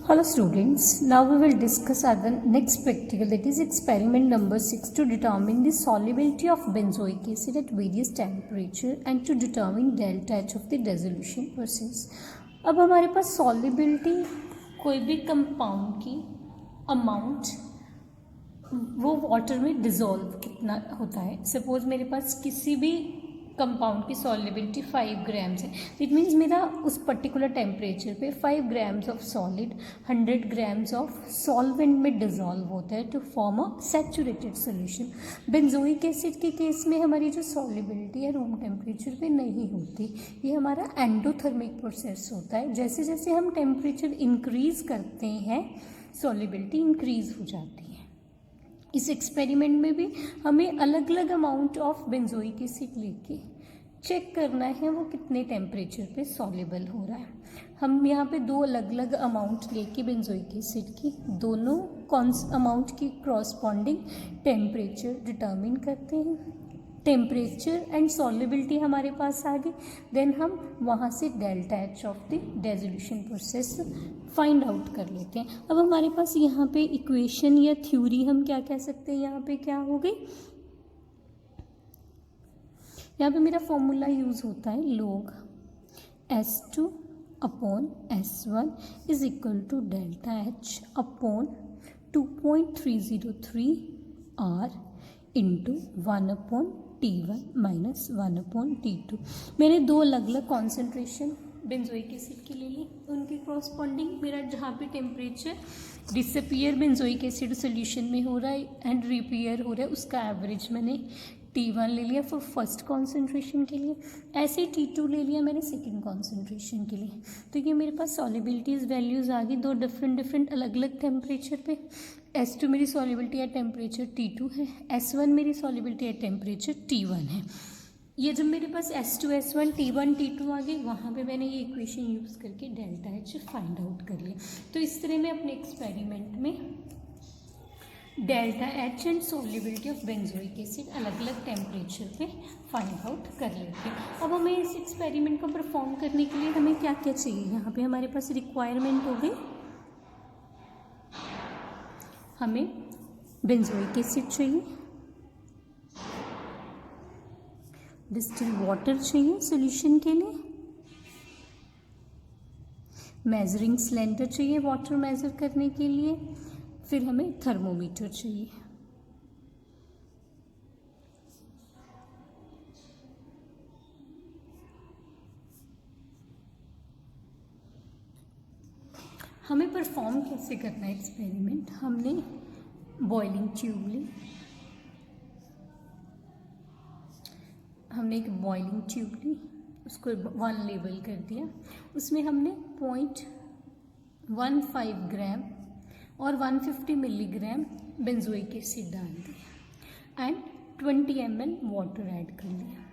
Hello students, now we will discuss the next practical, that is experiment number 6 to determine the solubility of benzoic acid at various temperature and to determine delta H of the dissolution process. अब हमारे पास solubility कोई भी compound की amount वो water में dissolve कितना होता है. सपोज मेरे पास किसी भी कंपाउंड की सॉल्युबिलिटी 5 ग्राम्स है. इट मीन्स मेरा उस पर्टिकुलर टेम्परेचर पे 5 grams of solid 100 grams of solvent में डिज़ोल्व होता है to form a saturated solution. Benzoic acid के केस में हमारी जो सॉल्युबिलिटी है रूम टेम्परेचर पे नहीं होती. ये हमारा एंडोथर्मिक प्रोसेस होता है. जैसे जैसे हम टेम्परेचर इंक्रीज़ करते हैं सॉल्युबिलिटी इंक्रीज़ हो जाती है. इस एक्सपेरिमेंट में भी हमें अलग अलग अमाउंट ऑफ बेंजोइक एसिड लेके चेक करना है वो कितने टेम्परेचर पे सॉल्युबल हो रहा है. हम यहाँ पे दो अलग अलग अमाउंट लेके बेंजोइक एसिड की दोनों अमाउंट की कॉरस्पॉन्डिंग टेम्परेचर डिटर्मिन करते हैं. टेम्परेचर एंड सॉल्युबिलिटी हमारे पास आ गई. देन हम वहाँ से delta H of the dissolution process find out कर लेते हैं. अब हमारे पास यहाँ पे इक्वेशन या थ्योरी हम क्या कह सकते हैं. यहाँ पे क्या हो गई, यहाँ पे मेरा फॉर्मूला यूज़ होता है log S2 upon S1 is equal to delta H upon 2.303 R into 1 upon T1 minus 1 upon T2. मैंने दो अलग अलग कॉन्सेंट्रेशन बेंजोइक एसिड की ले ली. उनके कॉरस्पॉन्डिंग मेरा जहाँ पे temperature disappear benzoic acid solution में हो रहा है एंड रिपेयर हो रहा है उसका एवरेज मैंने T1 ले लिया फॉर फर्स्ट कॉन्सेंट्रेशन के लिए. ऐसे T2 ले लिया मैंने सेकेंड कॉन्सेंट्रेशन के लिए. तो ये मेरे पास सॉल्युबिलिटीज़ वैल्यूज़ आ गई दो डिफरेंट अलग अलग टेम्परेचर पे. S2 मेरी सॉल्युबिलिटी एट टेम्परेचर T2 है. S1 मेरी सॉल्युबिलिटी एट टेम्परेचर T1 है. ये जब मेरे पास S2 S1 T1 T2 आ गई वहाँ पे मैंने ये इक्वेशन यूज़ करके डेल्टा एच फाइंड आउट कर लिया. तो इस तरह मैं अपने एक्सपेरिमेंट में delta H and solubility of benzoic acid अलग अलग टेम्परेचर पे फाइंड आउट कर लेते हैं. अब हमें इस एक्सपेरिमेंट को परफॉर्म करने के लिए हमें क्या क्या चाहिए. यहाँ पे हमारे पास रिक्वायरमेंट हो गई, हमें बेंजोइक एसिड चाहिए, डिस्टिल वाटर चाहिए सॉल्यूशन के लिए, मेजरिंग सिलेंडर चाहिए वाटर मेज़र करने के लिए, फिर हमें थर्मोमीटर चाहिए. हमें परफॉर्म कैसे करना है एक्सपेरिमेंट. हमने बॉइलिंग ट्यूब ली, हमने एक बॉइलिंग ट्यूब ली, उसको 1 लेबल कर दिया. उसमें हमने 0.15 ग्राम और 150 मिलीग्राम बेंजोइक एसिड डाल दिया एंड 20 ml वाटर ऐड कर लिया.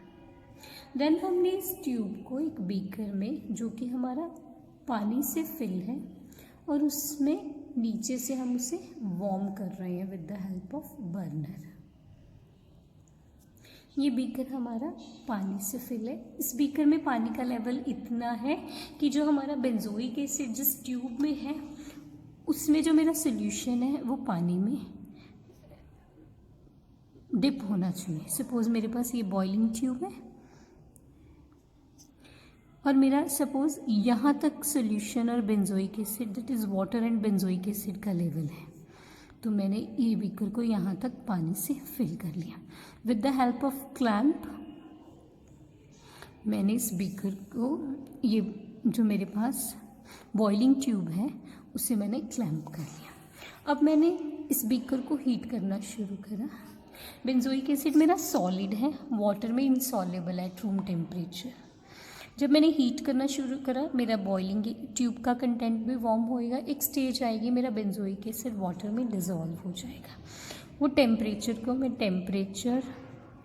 देन हमने इस ट्यूब को एक बीकर में जो कि हमारा पानी से फिल है और उसमें नीचे से हम उसे वार्म कर रहे हैं with the help of burner. ये बीकर हमारा पानी से फिल है. इस बीकर में पानी का लेवल इतना है कि जो हमारा बेंजोइक एसिड जिस ट्यूब में है उसमें जो मेरा सोल्यूशन है वो पानी में डिप होना चाहिए. सपोज मेरे पास ये बॉइलिंग ट्यूब है और मेरा सपोज यहाँ तक सोल्यूशन और benzoic acid that is water and benzoic acid का लेवल है. तो मैंने ये बीकर को यहाँ तक पानी से फिल कर लिया. With the help of clamp मैंने इस बीकर को, ये जो मेरे पास बॉइलिंग ट्यूब है उसे मैंने क्लैंप कर लिया. अब मैंने इस बीकर को हीट करना शुरू करा. बेंजोइक एसिड मेरा सॉलिड है, वाटर में इनसॉल्युबल है रूम टेम्परेचर. जब मैंने हीट करना शुरू करा मेरा बॉइलिंग ट्यूब का कंटेंट भी वार्म होएगा. एक स्टेज आएगी मेरा बेंजोइक एसिड वाटर में डिज़ोल्व हो जाएगा. वो टेम्परेचर को मैं टेम्परेचर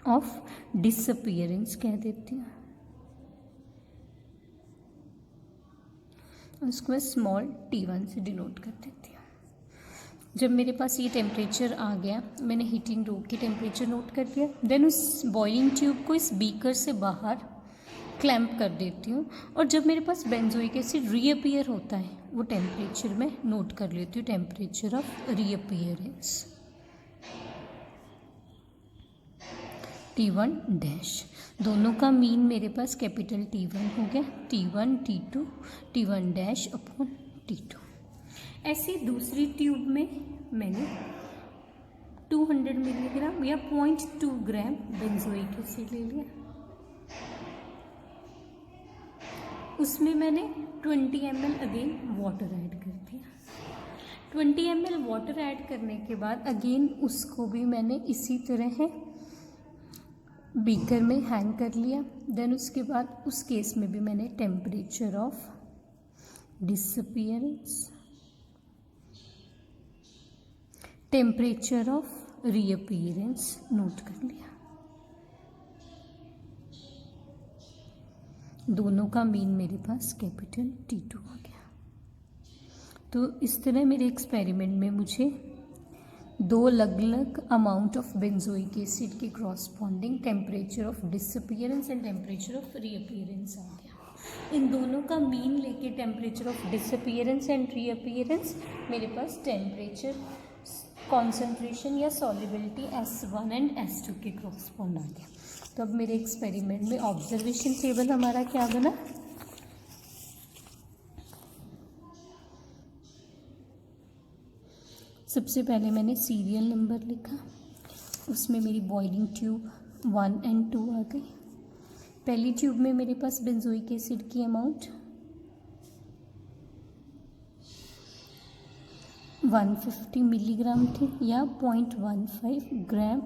ऑफ डिसअपियरेंस कह देती हूँ. उसको मैं स्मॉल T1 से डिनोट कर देती हूँ. जब मेरे पास ये टेम्परेचर आ गया मैंने हीटिंग रूम की टेम्परेचर नोट कर दिया. देन उस बॉइलिंग ट्यूब को इस बीकर से बाहर क्लैंप कर देती हूँ और जब मेरे पास बेंजोइक एसिड रीअपीयर होता है वो टेम्परेचर में नोट कर लेती हूँ, टेम्परेचर ऑफ रीअपीयरेंस T1 डैश। दोनों का मीन मेरे पास कैपिटल T1 हो गया, T1 T2 T1 dash upon T2। ऐसी दूसरी ट्यूब में मैंने 200 मिलीग्राम या 0.2 ग्राम बेंजोइक एसिड ले लिया, उसमें मैंने 20 ml अगेन वाटर ऐड कर दिया। 20 ml वाटर ऐड करने के बाद अगेन उसको भी मैंने इसी तरह है बीकर में हैंग कर लिया। देन उसके बाद उस केस में भी मैंने temperature of disappearance, temperature of reappearance note कर लिया। दोनों का मीन मेरे पास कैपिटल T2 हो गया। तो इस तरह मेरे एक्सपेरिमेंट में मुझे दो अलग अलग अमाउंट ऑफ बेंजोइक एसिड के corresponding temperature of disappearance and temperature of reappearance आ गया। इन दोनों का मीन लेके temperature of disappearance and reappearance मेरे पास टेम्परेचर कॉन्सेंट्रेशन या सॉल्युबिलिटी S1 एंड S2 के क्रॉसपॉन्ड आ गया। तो अब मेरे एक्सपेरिमेंट में ऑब्जर्वेशन टेबल हमारा क्या बना, सबसे पहले मैंने सीरियल नंबर लिखा, उसमें मेरी बॉइलिंग ट्यूब 1 एंड 2 आ गई। पहली ट्यूब में मेरे पास बेंजोइक एसिड की अमाउंट 150 मिलीग्राम थी या 0.15 ग्राम।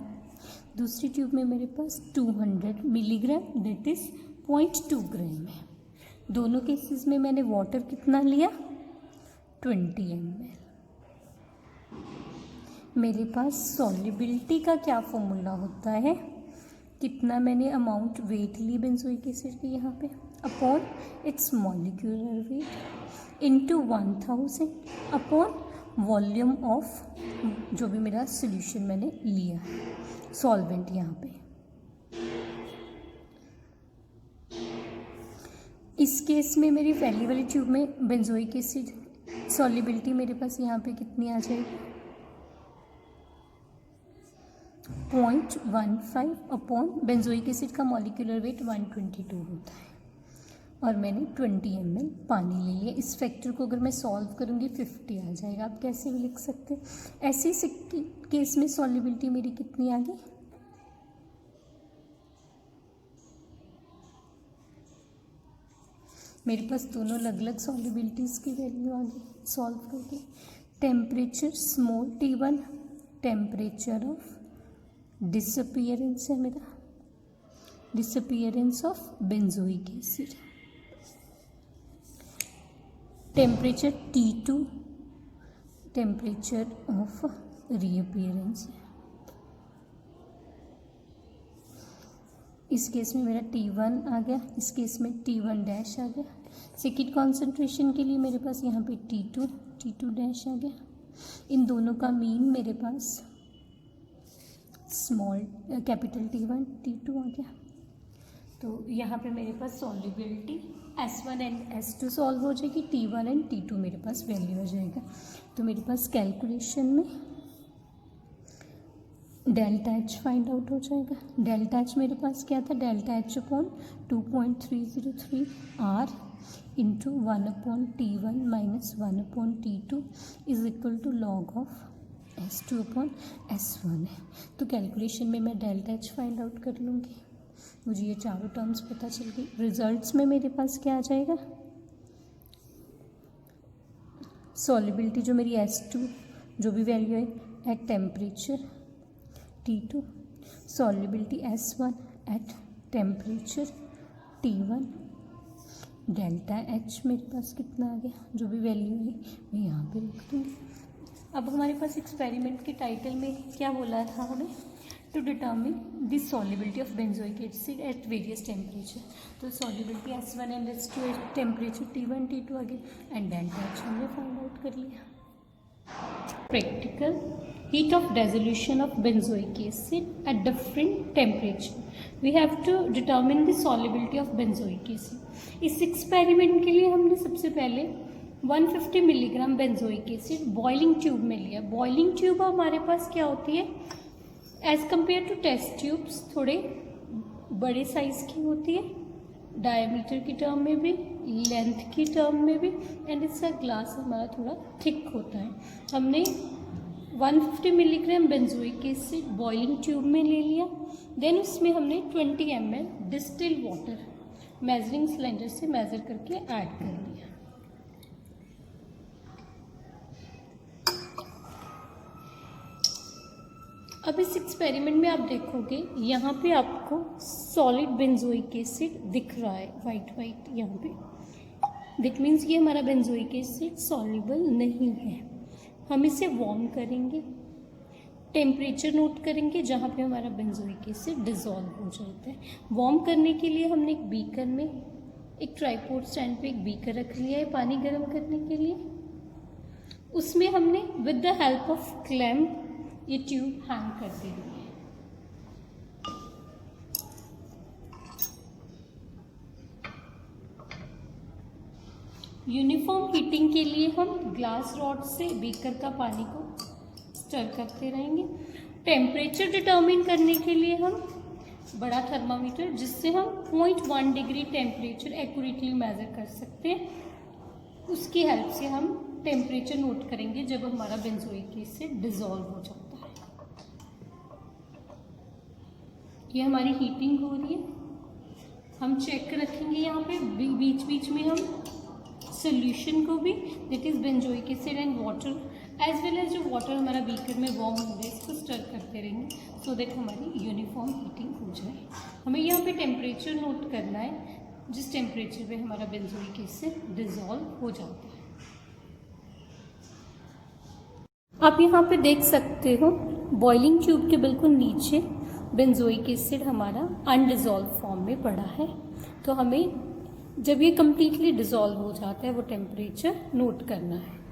दूसरी ट्यूब में मेरे पास 200 मिलीग्राम दैट इज़ 0.2 ग्राम है। दोनों केसेस में मैंने वाटर कितना लिया 20 ml। मेरे पास सॉल्युबिलिटी का क्या फॉर्मूला होता है, कितना मैंने अमाउंट वेट ली बेंजोइक एसिड की यहाँ पे upon its molecular weight into 1000 upon volume of जो भी मेरा सॉल्यूशन मैंने लिया है, सॉल्वेंट यहाँ पे। इस केस में मेरी पहली वाली ट्यूब में बेंजोइक एसिड सॉल्युबिलिटी मेरे पास यहाँ पे कितनी आ जाएगी 0.15 अपॉन बेंजोइक एसिड का मॉलिक्यूलर वेट 122 होता है और मैंने 20 ml पानी ले लिया। इस फैक्टर को अगर मैं सॉल्व करूँगी 50 आ जाएगा, आप कैसे भी लिख सकते हैं। ऐसे केस में सॉल्युबिलिटी मेरी कितनी आ गई मेरे पास दोनों अलग अलग सॉल्युबिलिटीज़ की वैल्यू आ गई सॉल्व करके। Temperature small T1 temperature of disappearance है मेरा, disappearance of benzoic acid. Temperature T2 temperature of reappearance है। इस केस में मेरा T1 आ गया, इस केस में T1 डैश आ गया। सेकेंड कॉन्सेंट्रेशन के लिए मेरे पास यहाँ पे T2 डैश आ गया। इन दोनों का मीन मेरे पास स्मॉल कैपिटल T1 T2 आ गया। तो यहाँ पे मेरे पास solubility S1 and S2 solve हो जाएगी, T1 एंड T2 मेरे पास वैल्यू आ जाएगा। तो मेरे पास कैलकुलेशन में डेल्टा H फाइंड आउट हो जाएगा। डेल्टा H मेरे पास क्या था, delta H upon 2.303 R into 1/T1 minus 1/T2 is equal to log of S2 upon S1 है। तो कैलकुलेशन में मैं डेल्टा H फाइंड आउट कर लूँगी, मुझे ये चारों टर्म्स पता चल गई। रिजल्ट्स में मेरे पास क्या आ जाएगा, सॉल्युबिलिटी जो मेरी S2 जो भी वैल्यू है at temperature T2, solubility S1 eight temperature T1, delta H मेरे पास कितना आ गया, जो भी वैल्यू है मैं यहाँ पे लिख दूँगी। अब हमारे पास एक्सपेरिमेंट के टाइटल में क्या बोला था हमें, to determine the solubility of benzoic acid at various temperature. तो सॉल्युबिलिटी S1 एंड S2 एट टेम्परेचर T1 T2 आ गई एंड डेल्टा H हमने फाइंड आउट कर लिया। Practical heat of dissolution of benzoic acid at different temperature. We have to determine the solubility of benzoic acid. इस experiment के लिए हमने सबसे पहले 150 milligram benzoic acid boiling tube में लिया। बॉइलिंग ट्यूब हमारे पास क्या होती है, as compare to test tubes थोड़े बड़े साइज की होती है, डायमीटर की टर्म में भी, लेंथ की टर्म में भी, एंड इसका ग्लास हमारा थोड़ा थिक होता है। हमने 150 milligram benzoic acid boiling tube में ले लिया। देन उसमें हमने 20 ml distilled water measuring cylinder से मेजर करके ऐड कर लिया। अब इस एक्सपेरिमेंट में आप देखोगे यहाँ पे आपको सॉलिड बेंजोइक एसिड दिख रहा है, वाइट यहाँ पे। दैट मीन्स ये हमारा बेंजोइक एसिड सॉल्युबल नहीं है। हम इसे वार्म करेंगे, टेम्परेचर नोट करेंगे जहाँ पे हमारा बेंजोइक एसिड डिज़ोल्व हो जाता है। वार्म करने के लिए हमने एक बीकर में, एक ट्राइपॉड स्टैंड पे एक बीकर रख लिया है पानी गर्म करने के लिए। उसमें हमने with the help of clamp ये ट्यूब हैंग कर देंगे। यूनिफॉर्म हीटिंग के लिए हम ग्लास रॉड से बीकर का पानी को स्टर करते रहेंगे। टेम्परेचर डिटरमिन करने के लिए हम बड़ा थर्मामीटर, जिससे हम 0.1 डिग्री टेम्परेचर एक्यूरेटली मेजर कर सकते हैं, उसकी हेल्प से हम टेम्परेचर नोट करेंगे जब हमारा बेंजोइक एसिड डिज़ोल्व हो जाता है। ये हमारी हीटिंग हो रही है। हम चेक रखेंगे यहाँ पे बीच बीच में हम सोल्यूशन को भी, that is benzoic acid and water, as well as जो वाटर हमारा बीकर में वार्म हो गया, इसको स्टर करते रहेंगे सो दैट हमारी यूनिफॉर्म हीटिंग हो जाए। हमें यहाँ पे टेम्परेचर नोट करना है जिस टेम्परेचर पे हमारा बेंजोइक एसिड डिज़ोल्व हो जाता है। आप यहाँ पे देख सकते हो बॉइलिंग ट्यूब के बिल्कुल नीचे बेंजोइक एसिड हमारा अनडिज़ोल्व फॉर्म में पड़ा है। तो हमें जब ये कम्प्लीटली डिज़ोल्व हो जाता है वो टेम्परेचर नोट करना है।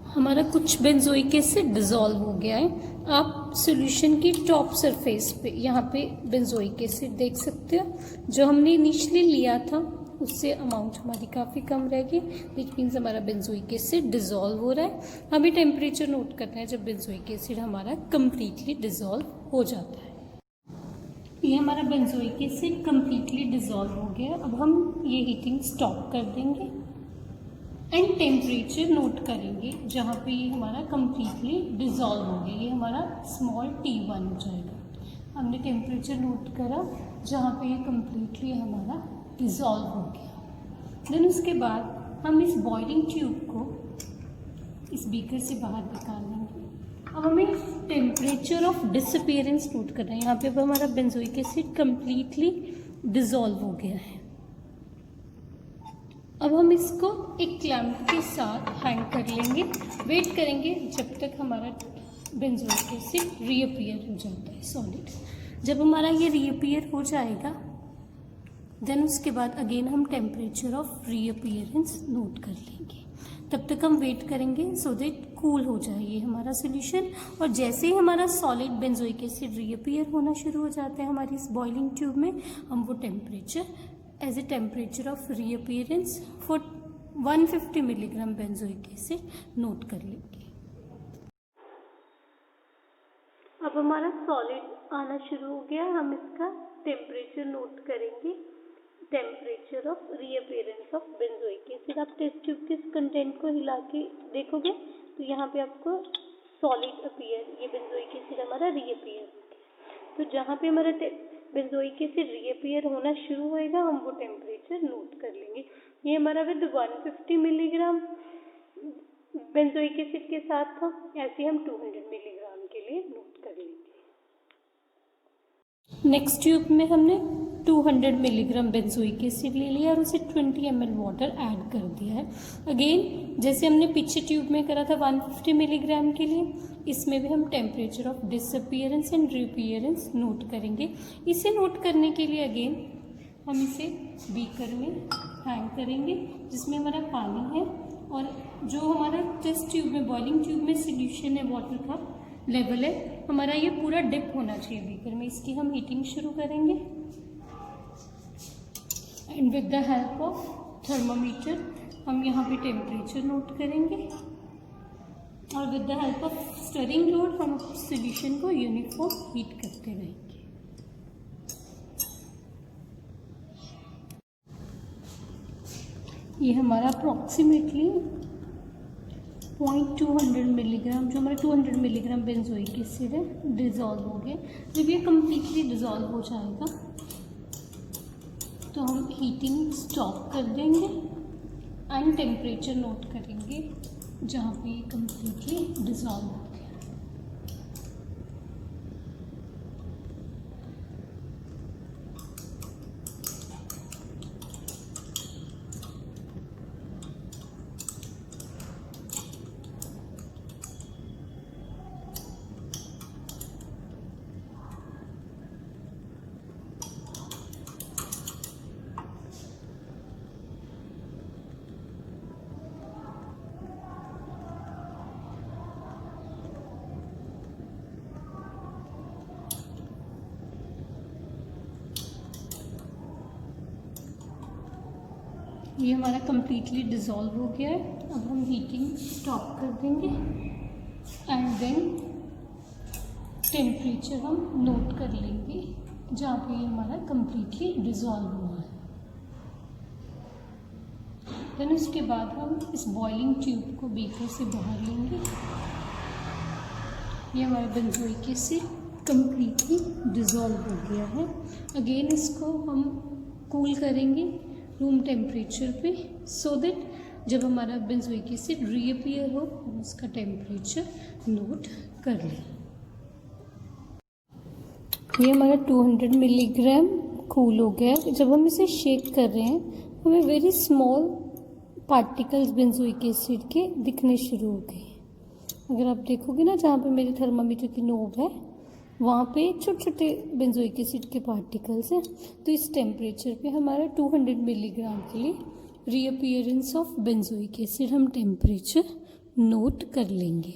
हमारा कुछ बेंजोइक एसिड डिज़ोल्व हो गया है। आप सॉल्यूशन की टॉप सरफेस पे यहाँ पे बेंजोइक एसिड देख सकते हो। जो हमने इनिशियली लिया था उससे अमाउंट हमारी काफ़ी कम रह गई, विच मीन्स हमारा बेंजोइक एसिड डिज़ोल्व हो रहा है। हमें टेम्परेचर नोट करना है जब बेंजोइक एसिड हमारा कम्प्लीटली डिज़ोल्व हो जाता है। ये हमारा बेंजोइक एसिड कम्प्लीटली डिज़ोल्व हो गया। अब हम ये हीटिंग स्टॉप कर देंगे एंड टेम्परेचर नोट करेंगे जहाँ पे ये हमारा कम्प्लीटली डिज़ोल्व हो गया। ये हमारा स्मॉल T1 हो जाएगा। हमने टेम्परेचर नोट करा जहाँ पे ये कम्प्लीटली हमारा डिज़ोल्व हो गया। देन उसके बाद हम इस बॉइलिंग ट्यूब को इस बीकर से बाहर निकाल लेंगे। अब हमें टेम्परेचर ऑफ डिसअपीयरेंस नोट करना है। यहाँ पे अब हमारा बेंजोइक एसिड कम्प्लीटली डिज़ोल्व हो गया है। अब हम इसको एक क्लैंप के साथ हैंग कर लेंगे। वेट करेंगे जब तक हमारा बेंजोइक एसिड रीअपीयर हो जाता है सॉलिड। जब हमारा ये रीअपीयर हो जाएगा देन उसके बाद अगेन हम टेम्परेचर ऑफ रीअपीयरेंस नोट कर लेंगे। तब तक हम वेट करेंगे सो दैट कूल हो जाए ये हमारा सोल्यूशन। और जैसे ही हमारा सॉलिड बेंजोइक एसिड रीअपीयर होना शुरू हो जाता है हमारी इस बॉइलिंग ट्यूब में, हम वो temperature as a temperature of reappearance for 150 milligram benzoic acid note कर लेंगे। अब हमारा सॉलिड आना शुरू हो गया। हम इसका टेम्परेचर नोट करेंगे, temperature of reappearance of benzoic acid. आप टेस्ट ट्यूब के कंटेंट को हिला के देखोगे तो यहाँ पे आपको सॉलिड अपीयर, ये बेंजोइक एसिड हमारा रीअपीयर हो गया। तो जहाँ पे हमारा बेंजोइक एसिड रीअपीयर होना शुरू होएगा हम वो टेम्परेचर नोट कर लेंगे। ये हमारा विद 150 मिलीग्राम बेंजोइक एसिड के साथ था, ऐसे हम 200 मिलीग्राम के लिए नोट कर लेंगे। नेक्स्ट ट्यूब में हमने 200 मिलीग्राम बेंजोइक एसिड ले लिया और उसे 20 ml वाटर ऐड कर दिया है। अगेन जैसे हमने पीछे ट्यूब में करा था 150 मिलीग्राम के लिए, इसमें भी हम temperature of disappearance and reappearance note करेंगे। इसे नोट करने के लिए अगेन हम इसे बीकर में हैंग करेंगे जिसमें हमारा पानी है और जो हमारा टेस्ट ट्यूब में, बॉइलिंग ट्यूब में सोल्यूशन है, वाटर का लेवल है हमारा, ये पूरा डिप होना चाहिए बीकर में। इसकी हम हीटिंग शुरू करेंगे and with the help of thermometer हम यहाँ पे टेम्परेचर नोट करेंगे और with the help of stirring road हम सोल्यूशन को यूनिफॉर्म हीट करते रहेंगे। ये हमारा अप्रॉक्सीमेटली 0.200 मिलीग्राम, जो हमारा 200 मिलीग्राम बेंजोइक एसिड है, डिज़ोल्व हो गया। जब ये कम्प्लीटली डिज़ोल्व हो जाएगा तो हम हीटिंग स्टॉप कर देंगे एंड टेम्परेचर नोट करेंगे जहाँ पे ये कम्प्लीटली डिज़ोल्व हो गया। ये हमारा कम्प्लीटली डिज़ोल्व हो गया है। अब हम हीटिंग स्टॉप कर देंगे एंड देन टेम्परेचर हम नोट कर लेंगे जहाँ पे ये हमारा कम्प्लीटली डिज़ोल्व हुआ है। देन उसके बाद हम इस बॉइलिंग ट्यूब को बीकर से बाहर लेंगे। ये हमारा बेंजोइक एसिड कम्प्लीटली डिज़ोल्व हो गया है। अगेन इसको हम कूल करेंगे रूम टेम्परेचर पे, सो दैट जब हमारा बेंजोइक एसिड रीअपीयर हो हम उसका टेम्परेचर नोट कर लें। ये हमारा 200 मिलीग्राम कूल हो गया है। जब हम इसे शेक कर रहे हैं हमें very small particles benzoic acid के दिखने शुरू हो गए। अगर आप देखोगे ना, जहाँ पे मेरे थर्मामीटर की नोब है वहाँ पे छोटे छोटे बेंजोइक एसिड के पार्टिकल्स हैं। तो इस टेम्परेचर पे हमारा 200 मिलीग्राम के लिए रीअपीयरेंस ऑफ बेंजोइक एसिड हम टेम्परेचर नोट कर लेंगे।